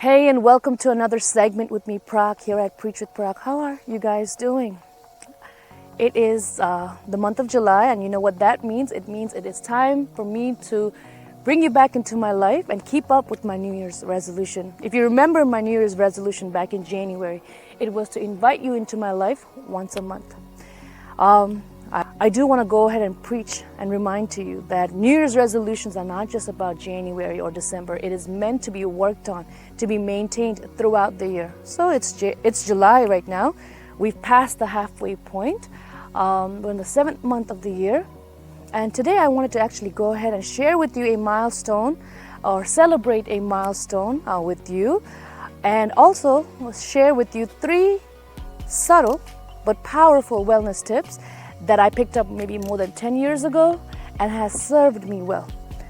Hey, and welcome to another segment with me, Prak, here at Preach with Prak. How are you guys doing? It is the month of July, and you know what that means? It means it is time for me to bring you back into my life and keep up with my New Year's resolution. If you remember my New Year's resolution back in January, it was to invite you into my life once a month. I do want to go ahead and preach and remind to you that New Year's resolutions are not just about January or December. It is meant to be worked on, to be maintained throughout the year. So it's July right now. We've passed the halfway point. We're in the 7th month of the year. And today I wanted to actually go ahead and share with you a milestone or celebrate a milestone with you. And also share with you 3 subtle but powerful wellness tips that I picked up maybe more than 10 years ago and has served me well.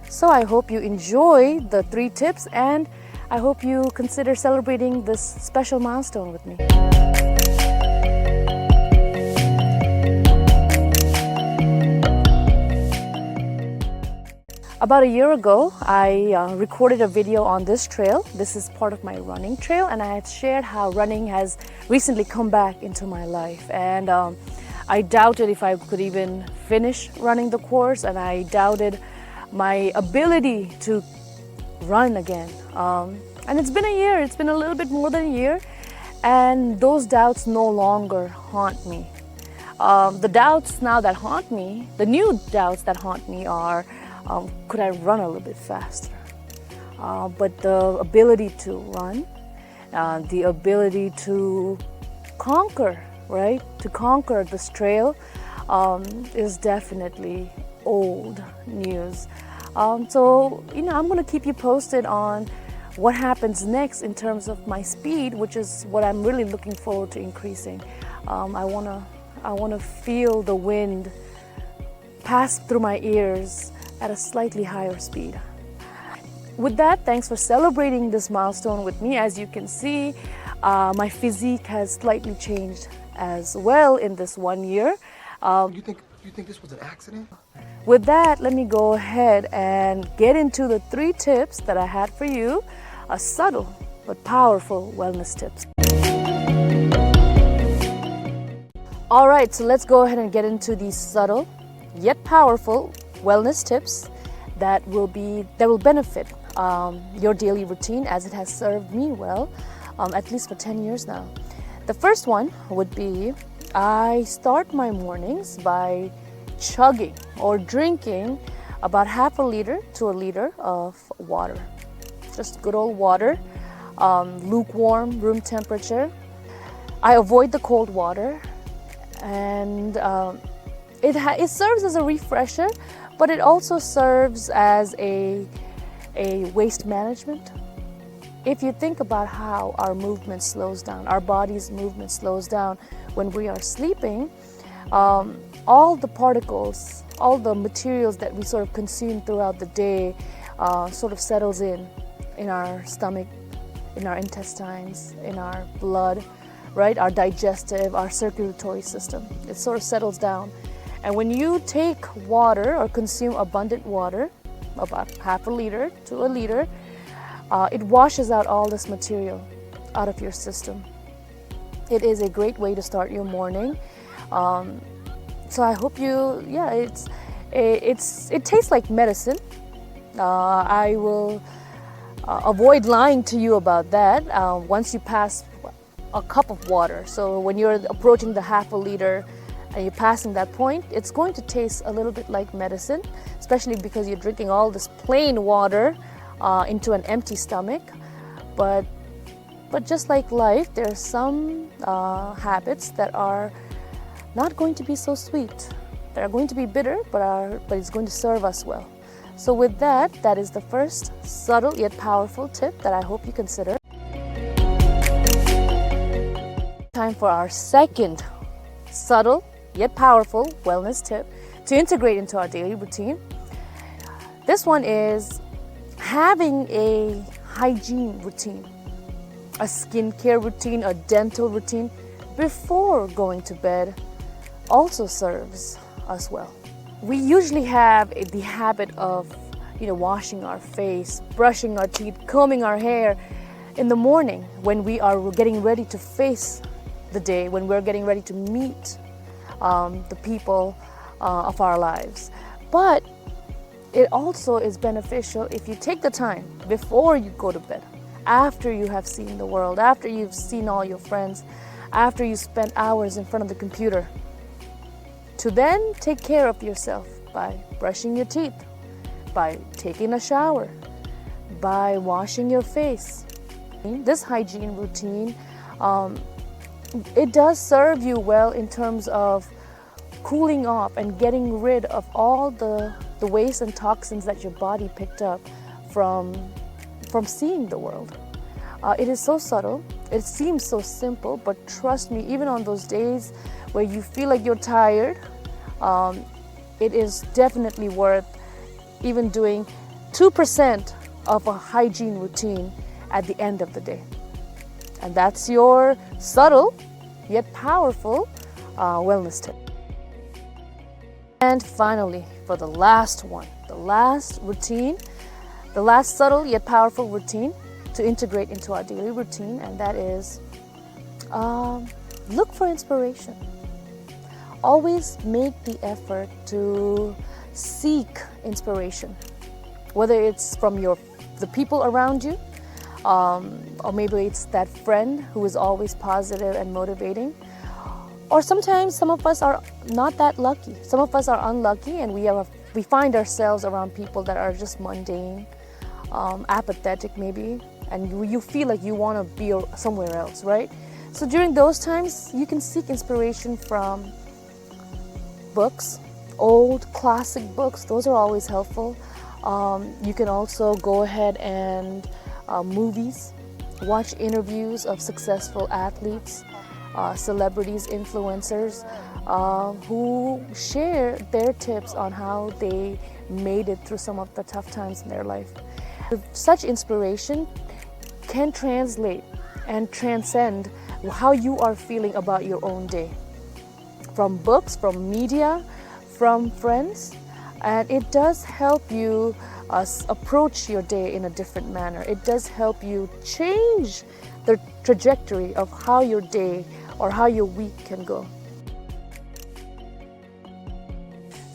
So I hope you enjoy the 3 tips, and I hope you consider celebrating this special milestone with me. About a year ago, I recorded a video on this trail. This is part of my running trail, and I had shared how running has recently come back into my life. And I doubted if I could even finish running the course, and I doubted my ability to run again. And it's been a year, it's been a little bit more than a year, and those doubts no longer haunt me. The doubts now that haunt me, the new doubts that haunt me are, could I run a little bit faster? But the ability to run, the ability to conquer, right? To conquer this trail is definitely old news. So, I'm going to keep you posted on what happens next in terms of my speed, which is what I'm really looking forward to increasing. I want to feel the wind pass through my ears at a slightly higher speed. With that, thanks for celebrating this milestone with me. As you can see, my physique has slightly changed as well in this 1 year. You think this was an accident? With that, let me go ahead and get into the 3 tips that I had for you, a subtle but powerful wellness tips. All right, so let's go ahead and get into these subtle yet powerful wellness tips that will benefit your daily routine, as it has served me well, at least for 10 years now. The first one would be, I start my mornings by chugging or drinking about half a liter to a liter of water. Just good old water, lukewarm, room temperature. I avoid the cold water, and it serves as a refresher, but it also serves as a waste management. If you think about how our movement slows down, our body's movement slows down when we are sleeping, all the particles, all the materials that we sort of consume throughout the day sort of settles in our stomach, in our intestines, in our blood, right? Our digestive, our circulatory system. It sort of settles down. And when you take water or consume abundant water, about half a liter to a liter, it washes out all this material out of your system. It is a great way to start your morning. So I hope it tastes like medicine. I will avoid lying to you about that once you pass a cup of water. So when you're approaching the half a liter and you're passing that point, it's going to taste a little bit like medicine, especially because you're drinking all this plain water into an empty stomach. But just like life, there are some habits that are not going to be so sweet. They're going to be bitter, but it's going to serve us well. So with that is the first subtle yet powerful tip that I hope you consider. Time for our second subtle yet powerful wellness tip to integrate into our daily routine. This one is having a hygiene routine, a skincare routine, a dental routine before going to bed also serves us well. We usually have the habit of washing our face, brushing our teeth, combing our hair In the morning, when we are getting ready to face the day, when we're getting ready to meet the people of our lives. But it also is beneficial if you take the time before you go to bed, after you have seen the world, after you've seen all your friends, after you spent hours in front of the computer, to then take care of yourself by brushing your teeth, by taking a shower, by washing your face. This hygiene routine, it does serve you well in terms of cooling off and getting rid of all the waste and toxins that your body picked up from seeing the world. It is so subtle, it seems so simple, but trust me, even on those days where you feel like you're tired, it is definitely worth even doing 2% of a hygiene routine at the end of the day. And that's your subtle yet powerful wellness tip. And finally, for the last one, the last routine, the last subtle yet powerful routine to integrate into our daily routine, and that is look for inspiration. Always make the effort to seek inspiration, whether it's from the people around you, or maybe it's that friend who is always positive and motivating. Or sometimes some of us are not that lucky. Some of us are unlucky, and we find ourselves around people that are just mundane, apathetic maybe, and you feel like you want to be somewhere else, right? So during those times, you can seek inspiration from books, old classic books. Those are always helpful. You can also go ahead and movies, watch interviews of successful athletes, celebrities, influencers who share their tips on how they made it through some of the tough times in their life. Such inspiration can translate and transcend how you are feeling about your own day. From books, from media, from friends, and it does help you approach your day in a different manner. It does help you change the trajectory of how your day or how your week can go.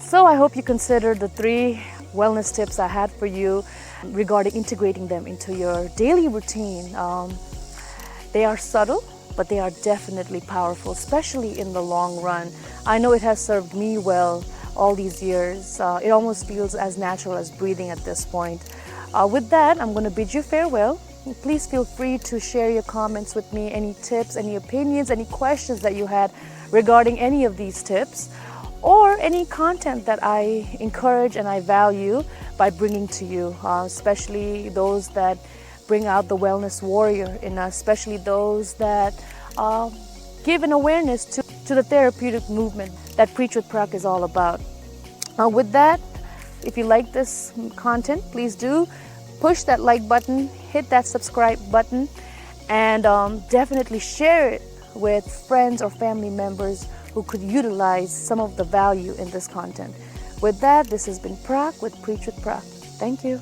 So I hope you consider the 3 wellness tips I had for you regarding integrating them into your daily routine. They are subtle, but they are definitely powerful, especially in the long run. I know it has served me well all these years. It almost feels as natural as breathing at this point. With that, I'm going to bid you farewell. Please feel free to share your comments with me, any tips, any opinions, any questions that you had regarding any of these tips, or any content that I encourage and I value by bringing to you, especially those that bring out the wellness warrior in us, especially those that give an awareness to the therapeutic movement that Preach with Prak is all about. With that, if you like this content, please do push that like button, hit that subscribe button, and definitely share it with friends or family members who could utilize some of the value in this content. With that, this has been Prak with Preach with Prak. Thank you.